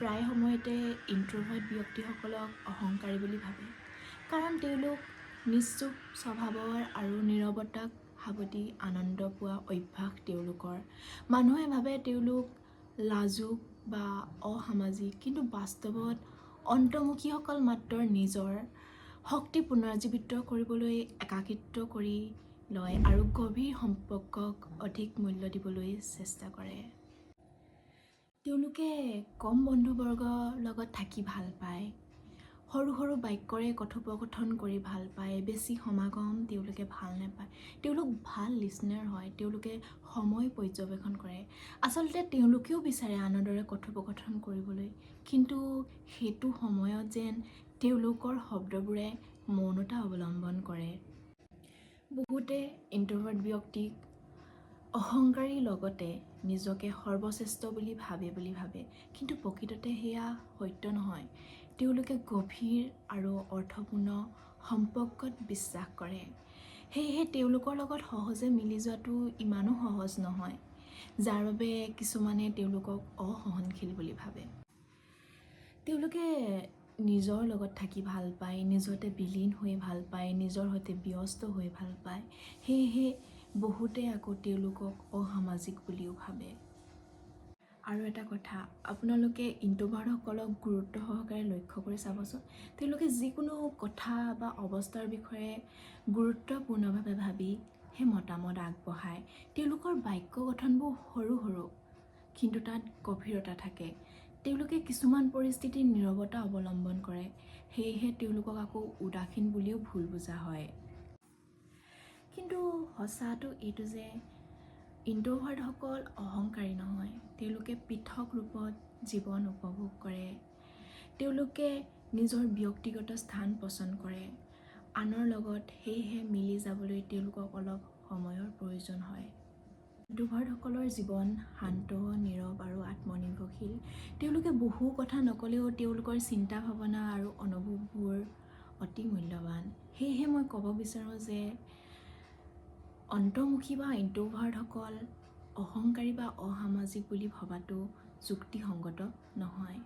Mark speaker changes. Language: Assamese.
Speaker 1: প্ৰায় সময়তে ইন্ট্ৰভাৰ্ট ব্যক্তিসকলক অহংকাৰী বুলি ভাবে, কাৰণ তেওঁলোক নিশ্চুপ স্বভাৱৰ আৰু নীৰৱতাক সাৱটি আনন্দ পোৱা অভ্যাস তেওঁলোকৰ। মানুহে ভাবে তেওঁলোক লাজুক বা অসামাজিক, কিন্তু বাস্তৱত অন্তৰ্মুখীসকল মাত্ৰ নিজৰ শক্তি পুনৰুজ্জীৱিত কৰিবলৈ একাকিত্ব কৰি লয় আৰু গভীৰ সম্পৰ্কক অধিক মূল্য দিবলৈ চেষ্টা কৰে। তেওঁলোকে কম বন্ধুবৰ্গৰ লগত থাকি ভাল পায়, সৰু সৰু বাক্যৰে কথোপকথন কৰি ভাল পায়, বেছি সমাগম তেওঁলোকে ভাল নাপায়। তেওঁলোক ভাল লিচনাৰ হয়, তেওঁলোকে সময় পৰ্যবেক্ষণ কৰে। আচলতে তেওঁলোকেও বিচাৰে আনন্দৰে কথোপকথন কৰিবলৈ, কিন্তু সেইটো সময়ত যেন তেওঁলোকৰ শব্দবোৰে মৌনতা অৱলম্বন কৰে। বহুতে ইন্ট্ৰভাৰ্ট ব্যক্তিক অহংকাৰীৰ লগতে নিজকে সৰ্বশ্ৰেষ্ঠ বুলি ভাবে, কিন্তু প্ৰকৃততে সেয়া সত্য নহয়। তেওঁলোকে গভীৰ আৰু অৰ্থপূৰ্ণ সম্পৰ্কত বিশ্বাস কৰে, সেয়েহে তেওঁলোকৰ লগত সহজে মিলি যোৱাটো ইমানো সহজ নহয়, যাৰ বাবে কিছুমানে তেওঁলোকক অসহনশীল বুলি ভাবে। তেওঁলোকে নিজৰ লগত থাকি ভাল পায়, নিজতে বিলীন হৈ ভাল পায়, নিজৰ সৈতে ব্যস্ত হৈ ভাল পায়, সেয়েহে বহুতে আকৌ তেওঁলোকক অসামাজিক বুলিও ভাবে। আৰু এটা কথা, আপোনালোকে ইন্ট্ৰভাৰ্টসকলক গুৰুত্ব সহকাৰে লক্ষ্য কৰি চাবচোন। তেওঁলোকে যিকোনো কথা বা অৱস্থাৰ বিষয়ে গুৰুত্বপূৰ্ণভাৱে ভাবি সেই মতামত আগবঢ়ায়। তেওঁলোকৰ বাক্য গঠনবোৰ সৰু সৰু, কিন্তু তাত গভীৰতা থাকে। তেওঁলোকে কিছুমান পৰিস্থিতিত নীৰৱতা অৱলম্বন কৰে, সেয়েহে তেওঁলোকক আকৌ উদাসীন বুলিও ভুল বুজা হয়। কিন্তু সঁচাটো এইটো যে ইন্ট্ৰভাৰ্টসকল অহংকাৰী নহয়, তেওঁলোকে পৃথক ৰূপত জীৱন উপভোগ কৰে। তেওঁলোকে নিজৰ ব্যক্তিগত স্থান পচন্দ কৰে, আনৰ লগত সেয়েহে মিলি যাবলৈ তেওঁলোকক অলপ সময়ৰ প্ৰয়োজন হয়। ইন্ট্ৰভাৰ্টসকলৰ জীৱন শান্ত, নীৰৱ আৰু আত্মনিৰ্ভৰশীল। তেওঁলোকে বহু কথা নকলেও তেওঁলোকৰ চিন্তা ভাৱনা আৰু অনুভৱবোৰ অতি মূল্যৱান। সেয়েহে মই ক'ব বিচাৰোঁ যে অন্তৰ্মুখী বা ইন্ট্ৰভাৰ্টসকল অহংকাৰী বা অসামাজিক বুলি ভবাটো যুক্তিসংগত নহয়।